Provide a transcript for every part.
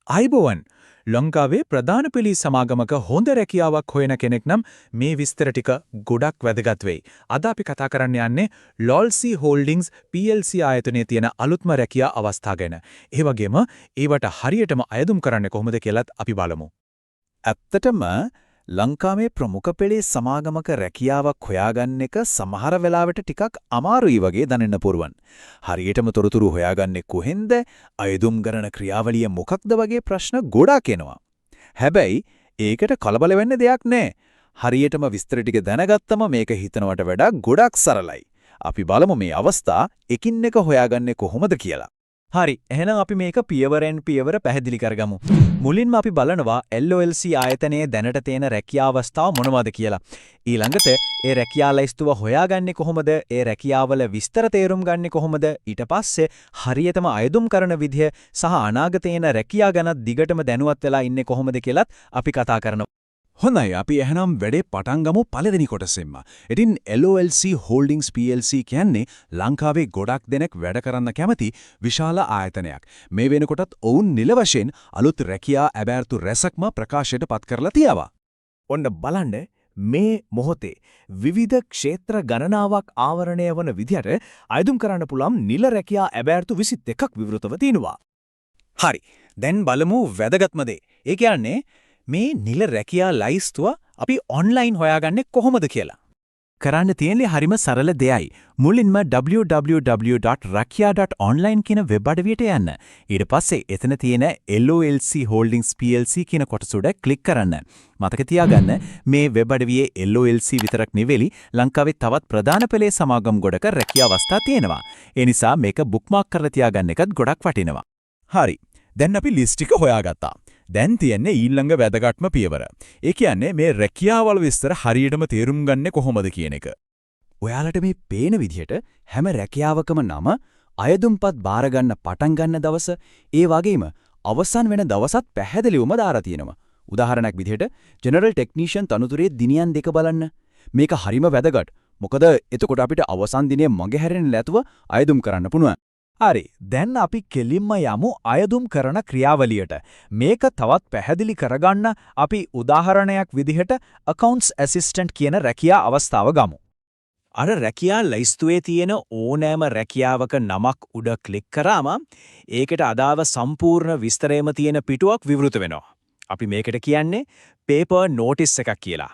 අයිබෝවන් ලංකාවේ ප්‍රධාන පෙළි සමාගමක හොඳ රැකියාවක් හොයන කෙනෙක් නම් මේ විස්තර ටික ගොඩක් වැදගත් වෙයි. අද අපි කතා කරන්න යන්නේ LOLC Holdings PLC ආයතනයේ තියෙන අලුත්ම රැකියා අවස්ථා ගැන. ඒ වගේම ඒවට හරියටම අයදුම් කරන්නේ කොහොමද කියලාත් අපි බලමු. ඇත්තටම ලංකාවේ ප්‍රමුඛ පෙළේ සමාගමක රැකියාවක් හොයාගන්න එක සමහර වෙලාවට ටිකක් අමාරුයි වගේ දැනෙන්න පුරුවන්. හරියටම තොරතුරු හොයාගන්නේ කොහෙන්ද? අයදුම් කරන ක්‍රියාවලිය මොකක්ද වගේ ප්‍රශ්න ගොඩාක් එනවා. හැබැයි ඒකට කලබල වෙන්න දෙයක් නැහැ. හරියටම විස්තර ටික දැනගත්තම මේක හිතනවට වඩා ගොඩක් සරලයි. අපි බලමු මේ අවස්ථා එකින් එක හොයාගන්නේ කොහොමද කියලා. හරි එහෙනම් අපි මේක පියවරෙන් පියවර පැහැදිලි කරගමු. මුලින්ම අපි බලනවා LOLC ආයතනයේ දැනට තියෙන රැකියා අවස්ථාව මොනවද කියලා. ඊළඟට ඒ රැකියා ලයිස්තුව හොයාගන්නේ කොහොමද? ඒ රැකියාවල විස්තර තේරුම් ගන්නේ කොහොමද? ඊට පස්සේ හරියටම අයදුම් කරන විදිහ සහ අනාගතේ එන රැකියා ගැන දිගටම දැනුවත් වෙලා ඉන්නේ කොහොමද කියලාත් අපි කතා කරනවා. හොඳයි අපි එහෙනම් වැඩේ පටන් ගමු පළවෙනි කොටසෙන්ම. ඉතින් LOLC Holdings PLC කියන්නේ ලංකාවේ ගොඩක් දෙනෙක් වැඩ කරන්න කැමති විශාල ආයතනයක්. මේ වෙනකොටත් ඔවුන් නිල වශයෙන් අලුත් රැකියා ඇබෑර්තු රැසක්ම ප්‍රකාශයට පත් කරලා තියවා. ඔන්න බලන්න මේ මොහොතේ විවිධ ක්ෂේත්‍ර ගණනාවක් ආවරණය වන විදිහට අයදුම් කරන්න පුළුවන් නිල රැකියා ඇබෑර්තු 22ක් විවෘතව තිනවා. හරි. දැන් බලමු වැදගත්ම දේ. ඒ කියන්නේ මේ නිල රැකියා ලයිස්තුව අපි ඔන්ලයින් හොයාගන්නේ කොහොමද කියලා. කරන්න තියෙන්නේ හරිම සරල දෙයයි. මුලින්ම www.rakia.online කියන වෙබ් අඩවියට යන්න. ඊට පස්සේ එතන තියෙන LOLC Holdings PLC කියන කොටස උඩ ක්ලික් කරන්න. මතක තියාගන්න මේ වෙබ් අඩවියේ LOLC විතරක් නෙවෙයි ලංකාවේ තවත් ප්‍රධාන පෙළේ සමාගම් ගොඩක රැකියා අවස්ථා තියෙනවා. ඒ නිසා මේක බුක්මාක් කරලා තියාගන්න එකත් ගොඩක් වටිනවා. හරි. දැන් අපි ලිස්ට් එක හොයාගත්තා. දැන් තියන්නේ ඊළඟ වැදගත්ම පියවර. ඒ කියන්නේ මේ රැකියාවල විස්තර හරියටම තේරුම් ගන්නේ කොහොමද කියන එක. ඔයාලට මේ පේන විදිහට හැම රැකියාවකම නම, අයදුම්පත් බාර ගන්න පටන් ගන්න දවස, ඒ වගේම අවසන් වෙන දවසත් පැහැදිලිවම දාලා තියෙනවා. උදාහරණයක් විදිහට ජෙනරල් ටෙක්නීෂියන් තනතුරේ දිනයන් දෙක බලන්න. මේක හරිම වැදගත්. මොකද එතකොට අපිට අවසන් දිනේ මගේ හැරෙන්න නැතුව අයදුම් කරන්න පුළුවන්. හරි. දැන් අපි කෙලින්ම යමු අයදුම් කරන ක්‍රියාවලියට. මේක තවත් පැහැදිලි කරගන්න අපි උදාහරණයක් විදිහට accounts assistant කියන රැකියා අවස්ථාව ගමු. අර රැකියා ලයිස්තුවේ තියෙන ඕනෑම රැකියාවක නමක් උඩ ක්ලික් කරාම ඒකට අදාළ සම්පූර්ණ විස්තරයම තියෙන පිටුවක් විවෘත වෙනවා. අපි මේකට කියන්නේ paper notice එකක් කියලා.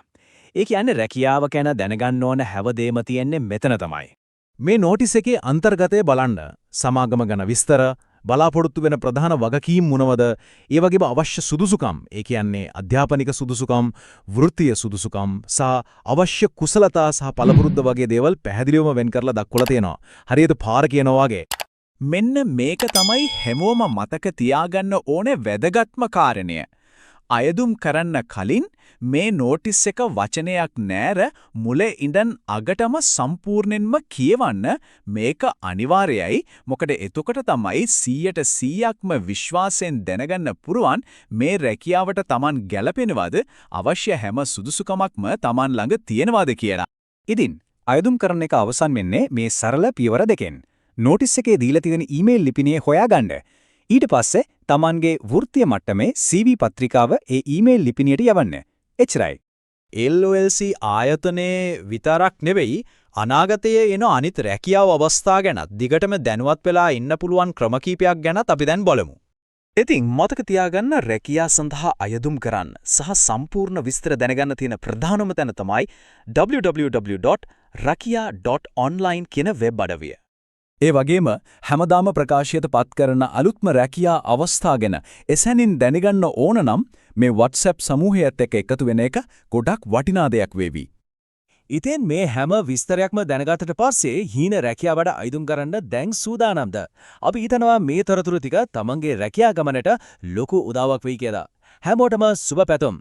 ඒ කියන්නේ රැකියාව ගැන දැනගන්න ඕන හැවදේම තියෙන්නේ මෙතන තමයි. මේ නෝටිස් එකේ අන්තර්ගතය බලන්න. සමාගම ගැන විස්තර, බලාපොරොත්තු වෙන ප්‍රධාන වගකීම් මොනවද? ඒ වගේම අවශ්‍ය සුදුසුකම්, ඒ කියන්නේ අධ්‍යාපනික සුදුසුකම්, වෘත්තීය සුදුසුකම් සහ අවශ්‍ය කුසලතා සහ පළපුරුද්ද වගේ දේවල් පැහැදිලිවම වෙන් කරලා දක්වලා තියෙනවා. හරියට පාර කියනවා වගේ. මෙන්න මේක තමයි හැමෝම මතක තියාගන්න ඕනේ වැදගත්ම කාරණය. අයදුම් කරන්න කලින් මේ නෝටිස් එක වචනයක් නෑර මුලේ ඉඳන් අගටම සම්පූර්ණයෙන්ම කියවන්න. මේක අනිවාර්යයි. මොකද එතකොට තමයි 100%ක්ම විශ්වාසයෙන් දැනගන්න පුරුවන් මේ රැකියාවට Taman ගැලපෙනවද, අවශ්‍ය හැම සුදුසුකමක්ම Taman ළඟ තියෙනවද කියලා. ඉතින් අයදුම් කරන එක අවසන් වෙන්නේ මේ සරල පියවර දෙකෙන්. නෝටිස් එකේ දීලා තියෙන ඊමේල් ලිපිණියේ හොයාගන්න. ඊට පස්සේ Tamanගේ වෘත්තීය මට්ටමේ CV පත්‍රිකාව ඒ ඊමේල් ලිපිණියට යවන්න. එච්චරයි. LOLC ආයතනයේ විතරක් නෙවෙයි අනාගතයේ එන අනිත් රැකියාව අවස්ථා ගැනත් දිගටම දැනුවත් වෙලා ඉන්න පුළුවන් ක්‍රම කීපයක් ගැනත් අපි දැන් බලමු. ඉතින් මතක තියාගන්න රැකියා සඳහා අයදුම් කරන්න සහ සම්පූර්ණ විස්තර දැනගන්න තියෙන ප්‍රධානම තැන තමයි www.rakia.online කියන වෙබ් අඩවිය. ඒ වගේම හැමදාම ප්‍රකාශයට පත් කරන අලුත්ම රැකියා අවස්ථා ගැන එසැනින් දැනගන්න ඕන නම් මේ WhatsApp සමූහයත් එක්ක එකතු වෙන එක ගොඩක් වටිනා දෙයක් වේවි. ඉතින් මේ හැම විස්තරයක්ම දැනගත්තට පස්සේ හීන රැකියාවට අයදුම් කරන්න දැන් සූදානම්ද? අපි හිතනවා මේ තොරතුරු ටික තමන්ගේ රැකියා ගමනට ලොකු උදව්වක් වෙයි කියලා. හැමෝටම සුබ පැතුම්.